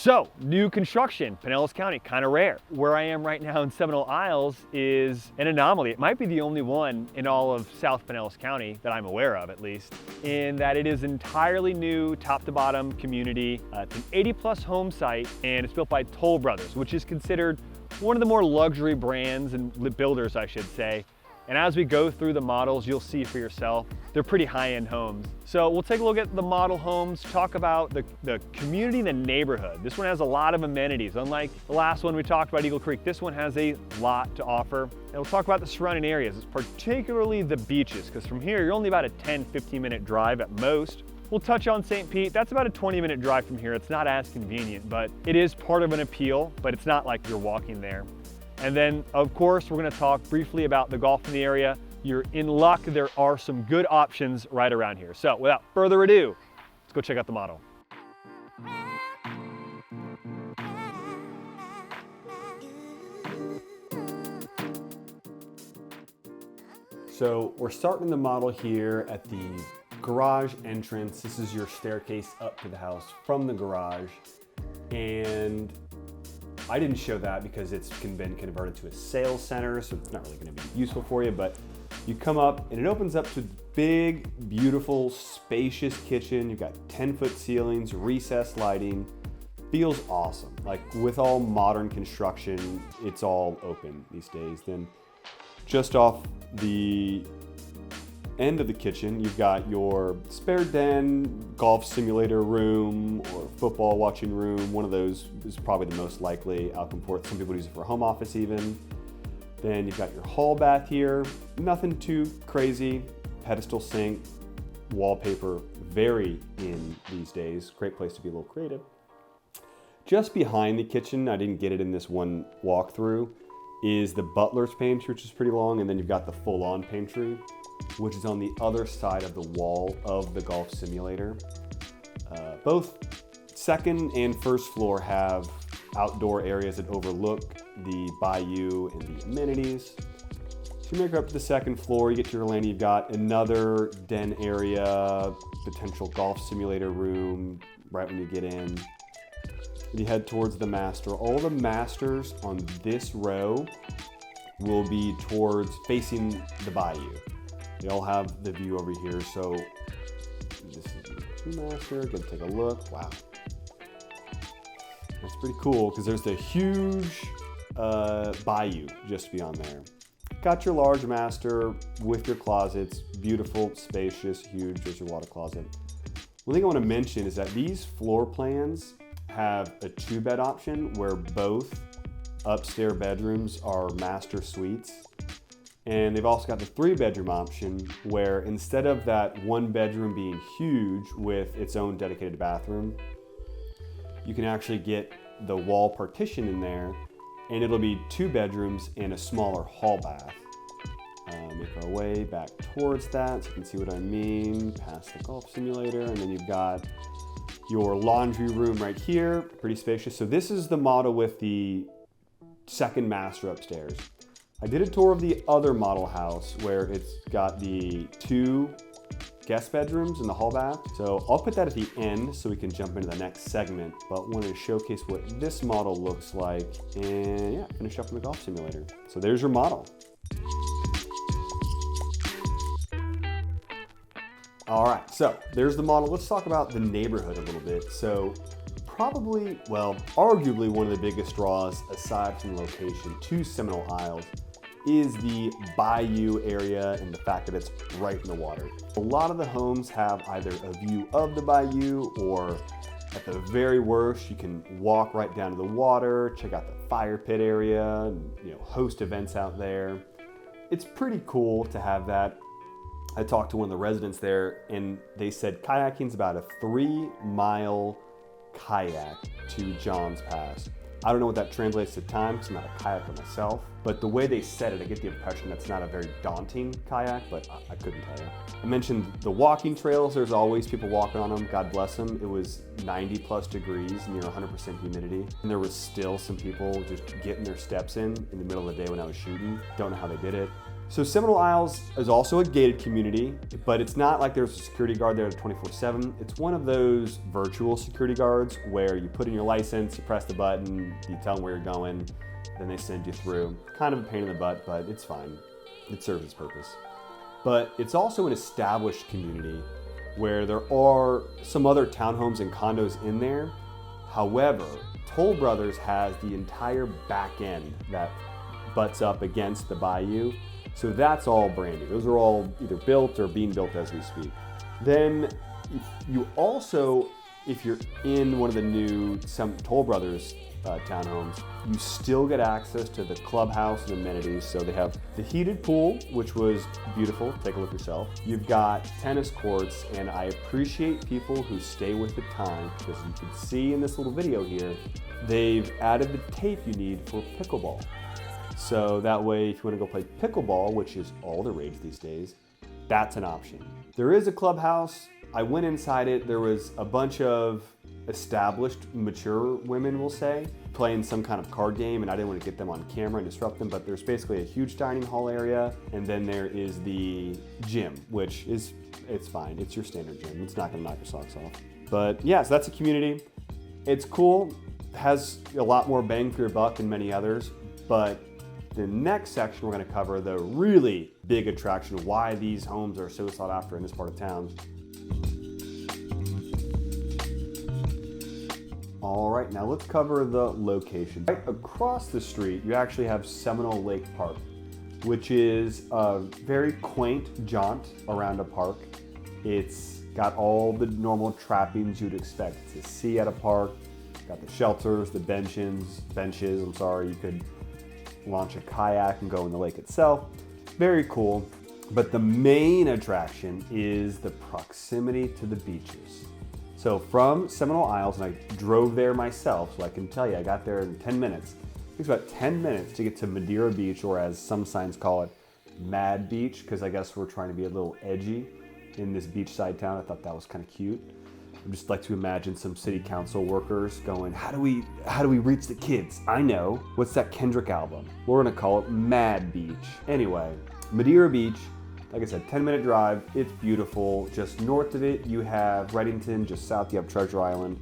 So, new construction, Pinellas County, kind of rare. Where I am right now in Seminole Isles is an anomaly. It might be the only one in all of South Pinellas County that I'm aware of, at least, in that it is entirely new, top to bottom community. It's an 80+ home site, and it's built by Toll Brothers, which is considered one of the more luxury brands and builders, I should say. And as we go through the models, you'll see for yourself, they're pretty high-end homes. So we'll take a look at the model homes, talk about the community and the neighborhood. This one has a lot of amenities. Unlike the last one we talked about, Eagle Creek, this one has a lot to offer. And we'll talk about the surrounding areas, particularly the beaches, because from here, you're only about a 10-15 minute drive at most. We'll touch on St. Pete. That's about a 20-minute drive from here. It's not as convenient, but it is part of an appeal, but it's not like you're walking there. And then, of course, we're gonna talk briefly about the golf in the area. You're in luck. There are some good options right around here. So without further ado, let's go check out the model. So we're starting the model here at the garage entrance. This is your staircase up to the house from the garage. And I didn't show that because it's been converted to a sales center, so it's not really gonna be useful for you, but you come up and it opens up to big, beautiful, spacious kitchen. You've got 10-foot ceilings, recessed lighting. Feels awesome. Like with all modern construction, it's all open these days. Then just off the end of the kitchen, you've got your spare den, golf simulator room, or football watching room. One of those is probably the most likely outcome for it. Some people use it for home office even. Then you've got your hall bath here. Nothing too crazy. Pedestal sink, wallpaper, very in these days. Great place to be a little creative. Just behind the kitchen, I didn't get it in this one walkthrough, is the butler's pantry, which is pretty long, and then you've got the full-on pantry, which is on the other side of the wall of the golf simulator. Both second and first floor have outdoor areas that overlook the bayou and the amenities. So you make it up to the second floor, you get to your landing, you've got another den area, potential golf simulator room right when you get in. You head towards the master. All the masters on this row will be towards facing the bayou. They all have the view over here, so this is the master. Go take a look. Wow, that's pretty cool because there's the huge bayou just beyond there. Got your large master with your closets, beautiful, spacious, huge. There's your water closet. One thing I want to mention is that these floor plans have a 2-bed option where both upstairs bedrooms are master suites. And they've also got the 3-bedroom option where instead of that 1 bedroom being huge with its own dedicated bathroom, you can actually get the wall partition in there and it'll be 2 bedrooms and a smaller hall bath. Make our way back towards that so you can see what I mean, past the golf simulator, and then you've got your laundry room right here, pretty spacious. So this is the model with the second master upstairs. I did a tour of the other model house where it's got the 2 guest bedrooms and the hall bath. So I'll put that at the end so we can jump into the next segment, but wanted to showcase what this model looks like and yeah, finish up in the golf simulator. So there's your model. All right, so there's the model. Let's talk about the neighborhood a little bit. So probably, well, arguably one of the biggest draws aside from location to Seminole Isles is the bayou area and the fact that it's right in the water. A lot of the homes have either a view of the bayou or at the very worst, you can walk right down to the water, check out the fire pit area, and, host events out there. It's pretty cool to have that. I talked to one of the residents there and they said kayaking's about a 3-mile kayak to John's Pass. I don't know what that translates to time because I'm not a kayaker myself, but the way they said it, I get the impression that's not a very daunting kayak, but I couldn't tell you. I mentioned the walking trails. There's always people walking on them, God bless them. It was 90+ degrees, near 100% humidity, and there was still some people just getting their steps in the middle of the day when I was shooting. Don't know how they did it. So Seminole Isles is also a gated community, but it's not like there's a security guard there 24/7. It's one of those virtual security guards where you put in your license, you press the button, you tell them where you're going, then they send you through. Kind of a pain in the butt, but it's fine. It serves its purpose. But it's also an established community where there are some other townhomes and condos in there. However, Toll Brothers has the entire back end that butts up against the bayou. So that's all brand new. Those are all either built or being built as we speak. Then if you're in one of the new Toll Brothers townhomes, you still get access to the clubhouse and amenities. So they have the heated pool, which was beautiful. Take a look yourself. You've got tennis courts, and I appreciate people who stay with the time because you can see in this little video here, they've added the tape you need for pickleball. So that way, if you want to go play pickleball, which is all the rage these days, that's an option. There is a clubhouse. I went inside it. There was a bunch of established, mature women, we'll say, playing some kind of card game, and I didn't want to get them on camera and disrupt them, but there's basically a huge dining hall area, and then there is the gym, which is, it's fine. It's your standard gym. It's not going to knock your socks off. But yeah, so that's a community. It's cool. Has a lot more bang for your buck than many others, but the next section we're going to cover the really big attraction of why these homes are so sought after in this part of town. All right, now let's cover the location. Right across the street, you actually have Seminole Lake Park, which is a very quaint jaunt around a park. It's got all the normal trappings you'd expect to see at a park. Got the shelters, the benches, you could launch a kayak and go in the lake itself. Very cool. But the main attraction is the proximity to the beaches. So from Seminole Isles, and I drove there myself, so I can tell you, I got there in 10 minutes. It takes about 10 minutes to get to Madeira Beach, or as some signs call it, Mad Beach, because I guess we're trying to be a little edgy in this beachside town. I thought that was kind of cute. I just like to imagine some city council workers going, how do we reach the kids? I know. What's that Kendrick album? We're gonna call it Mad Beach. Anyway, Madeira Beach, like I said, 10-minute drive. It's beautiful. Just north of it, you have Redington. Just south, you have Treasure Island.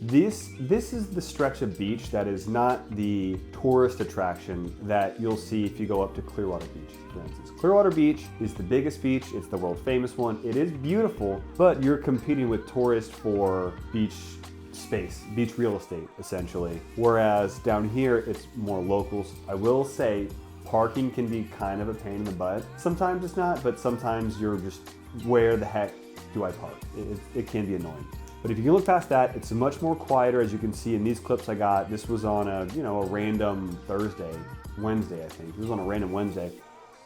This is the stretch of beach that is not the tourist attraction that you'll see if you go up to Clearwater Beach, for instance. Clearwater Beach is the biggest beach. It's the world famous one. It is beautiful, but you're competing with tourists for beach space, beach real estate, essentially. Whereas down here, it's more locals. I will say, parking can be kind of a pain in the butt. Sometimes it's not, but sometimes you're just, where the heck do I park? It can be annoying. But if you can look past that, it's much more quieter, as you can see in these clips I got. This was on a random Wednesday, I think. It was on a random Wednesday.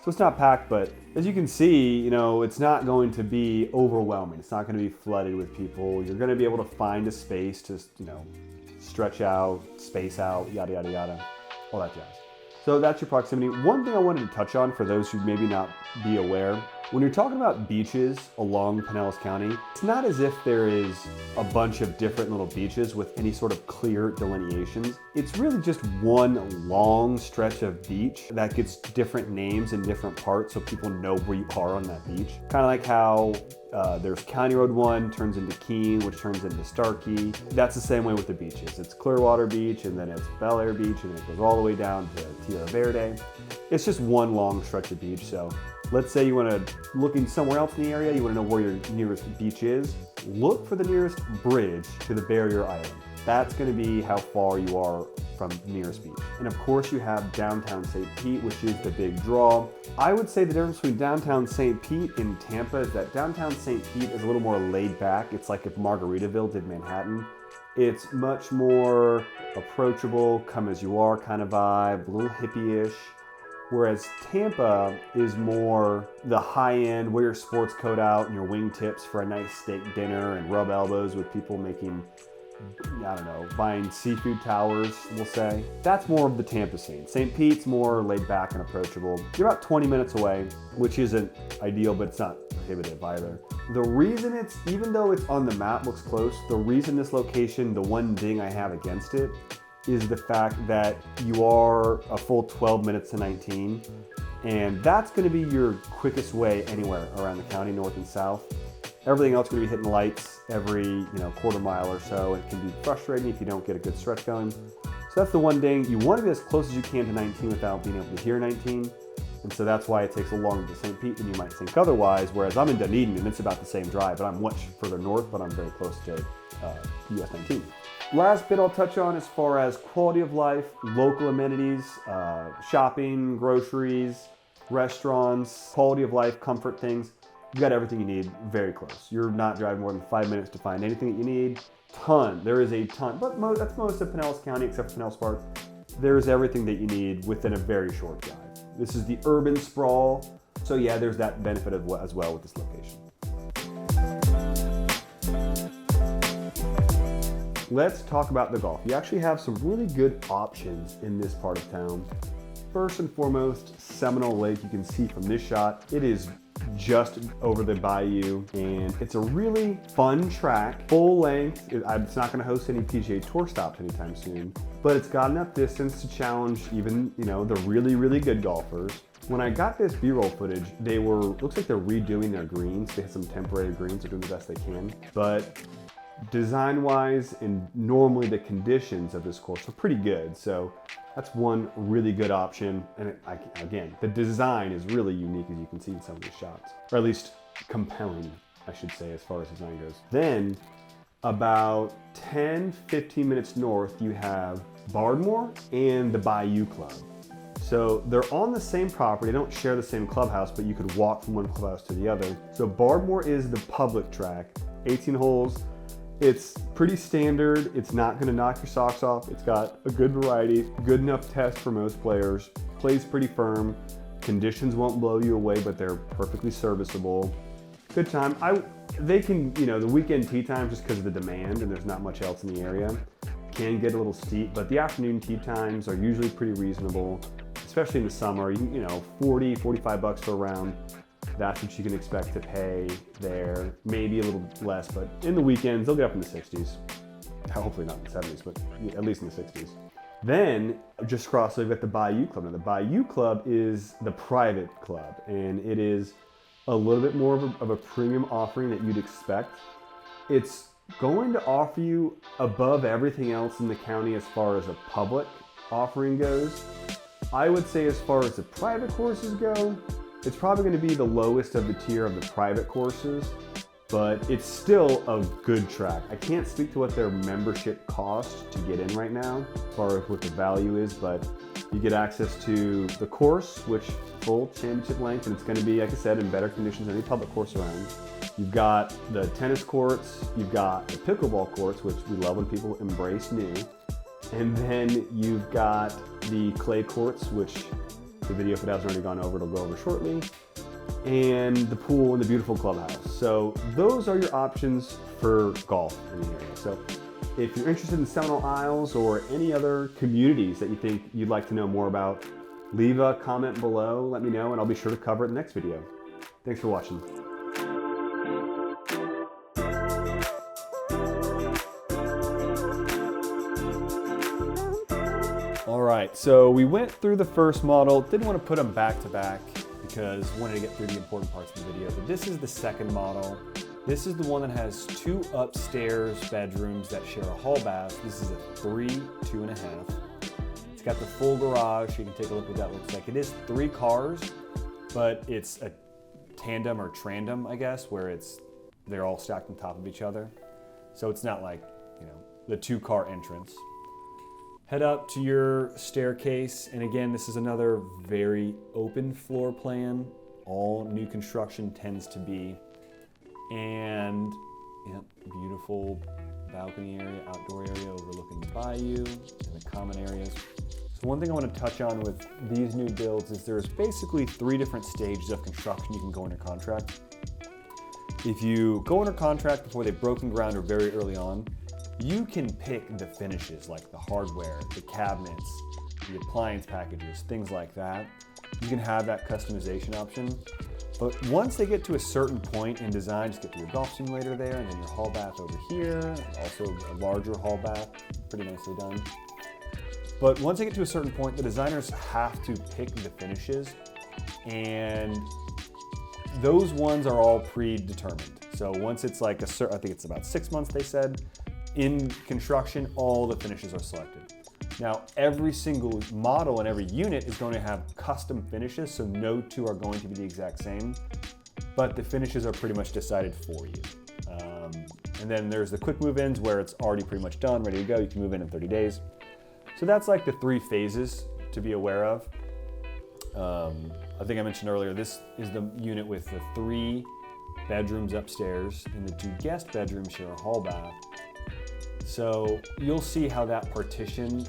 So it's not packed, but as you can see, it's not going to be overwhelming. It's not going to be flooded with people. You're going to be able to find a space to, stretch out, space out, yada, yada, yada, all that jazz. So that's your proximity. One thing I wanted to touch on for those who maybe not be aware, when you're talking about beaches along Pinellas County, it's not as if there is a bunch of different little beaches with any sort of clear delineations. It's really just one long stretch of beach that gets different names in different parts so people know where you are on that beach. Kind of like how there's County Road 1 turns into Keene, which turns into Starkey. That's the same way with the beaches. It's Clearwater Beach, and then it's Bel Air Beach, and then it goes all the way down to Tierra Verde. It's just one long stretch of beach. So let's say you want to look in somewhere else in the area, you want to know where your nearest beach is, look for the nearest bridge to the barrier island. That's going to be how far you are from the nearest beach. And of course you have downtown St. Pete, which is the big draw. I would say the difference between downtown St. Pete and Tampa is that downtown St. Pete is a little more laid back. It's like if Margaritaville did Manhattan. It's much more approachable, come as you are kind of vibe, a little hippie-ish. Whereas Tampa is more the high-end, wear your sports coat out and your wingtips for a nice steak dinner and rub elbows with people making, buying seafood towers, we'll say. That's more of the Tampa scene. St. Pete's more laid back and approachable. You're about 20 minutes away, which isn't ideal, but it's not prohibitive either. The reason even though it's on the map, looks close, the reason this location, the one thing I have against it, is the fact that you are a full 12 minutes to 19, And that's gonna be your quickest way anywhere around the county, north and south. Everything else is gonna be hitting lights every quarter mile or so. It can be frustrating if you don't get a good stretch going. So that's the one thing. You wanna be as close as you can to 19 without being able to hear 19. And so that's why it takes a longer to St. Pete than you might think otherwise, whereas I'm in Dunedin and it's about the same drive, but I'm much further north, but I'm very close to US 19. Last bit I'll touch on as far as quality of life, local amenities, shopping, groceries, restaurants, quality of life, comfort things. You got everything you need very close. You're not driving more than 5 minutes to find anything that you need. There is a ton, but that's most of Pinellas County except for Pinellas Park. There's everything that you need within a very short drive. This is the urban sprawl. So yeah, there's that benefit as well with this location. Let's talk about the golf. You actually have some really good options in this part of town. First and foremost, Seminole Lake. You can see from this shot, it is just over the bayou, and it's a really fun track, full length. It's not going to host any PGA Tour stops anytime soon, but it's got enough distance to challenge even the really, really good golfers. When I got this B-roll footage, looks like they're redoing their greens. They had some temporary greens. They're doing the best they can, but design-wise and normally the conditions of this course are pretty good. So that's one really good option. And again, the design is really unique, as you can see in some of these shots, or at least compelling, I should say, as far as design goes. Then about 10-15 minutes north, you have Bardmore and the Bayou Club. So they're on the same property, they don't share the same clubhouse, but you could walk from one clubhouse to the other. So Bardmore is the public track, 18 holes. It's pretty standard. It's not going to knock your socks off. It's got a good variety, good enough test for most players. Plays pretty firm. Conditions won't blow you away, but they're perfectly serviceable. Good time. They can, the weekend tee times, just because of the demand and there's not much else in the area, can get a little steep, but the afternoon tee times are usually pretty reasonable, especially in the summer. $40, $45 for a round. That's what you can expect to pay there. Maybe a little less, but in the weekends, they'll get up in the 60s. Hopefully not in the 70s, but at least in the 60s. Then, just across, we've got the Bayou Club. Now, the Bayou Club is the private club, and it is a little bit more of a premium offering that you'd expect. It's going to offer you above everything else in the county as far as a public offering goes. I would say as far as the private courses go, it's probably going to be the lowest of the tier of the private courses, but it's still a good track. I can't speak to what their membership cost to get in right now, as far as what the value is, but you get access to the course, which full championship length, and it's going to be, like I said, in better conditions than any public course around. You've got the tennis courts, you've got the pickleball courts, which we love when people embrace new, and then you've got the clay courts, which the video, if it hasn't already gone over, it'll go over shortly, and the pool and the beautiful clubhouse. So those are your options for golf in the area. So if you're interested in Seminole Isles or any other communities that you think you'd like to know more about, leave a comment below, let me know, and I'll be sure to cover it in the next video. Thanks for watching. All right, so we went through the first model. Didn't want to put them back to back because I wanted to get through the important parts of the video, but this is the second model. This is the one that has 2 upstairs bedrooms that share a hall bath. This is a 3, 2.5. It's got the full garage. You can take a look what that looks like. It is 3 cars, but it's a tandem or trandem, I guess, where they're all stacked on top of each other. So it's not like, the 2-car entrance. Head up to your staircase, and again, this is another very open floor plan. All new construction tends to be. And beautiful balcony area, outdoor area overlooking the bayou and the common areas. So one thing I want to touch on with these new builds is there's basically 3 different stages of construction you can go under contract. If you go under contract before they've broken ground or very early on, you can pick the finishes like the hardware, the cabinets, the appliance packages, things like that. You can have that customization option. But once they get to a certain point in design, just get to your golf simulator there, and then your hall bath over here, and also a larger hall bath, pretty nicely done. But once they get to a certain point, the designers have to pick the finishes. And those ones are all predetermined. So once it's like I think it's about 6 months, they said, in construction, all the finishes are selected. Now, every single model and every unit is going to have custom finishes, so no two are going to be the exact same, but the finishes are pretty much decided for you. And then there's the quick move-ins where it's already pretty much done, ready to go. You can move in 30 days. So that's like the 3 phases to be aware of. I think I mentioned earlier, this is the unit with the 3 bedrooms upstairs, and the 2 guest bedrooms share a hall bath. So you'll see how that partition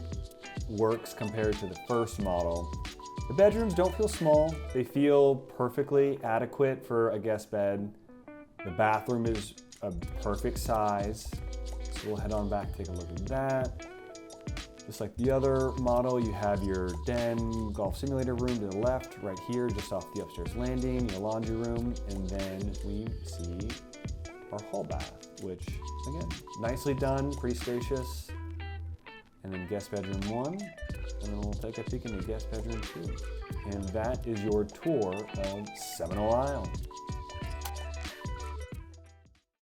works compared to the first model. The bedrooms don't feel small. They feel perfectly adequate for a guest bed. The bathroom is a perfect size. So we'll head on back, take a look at that. Just like the other model, you have your den, golf simulator room to the left, right here, just off the upstairs landing, your laundry room, and then we see our hall bath, which, again, nicely done, pretty spacious. And then guest bedroom 1, and then we'll take a peek into guest bedroom 2. And that is your tour of Seminole Isle.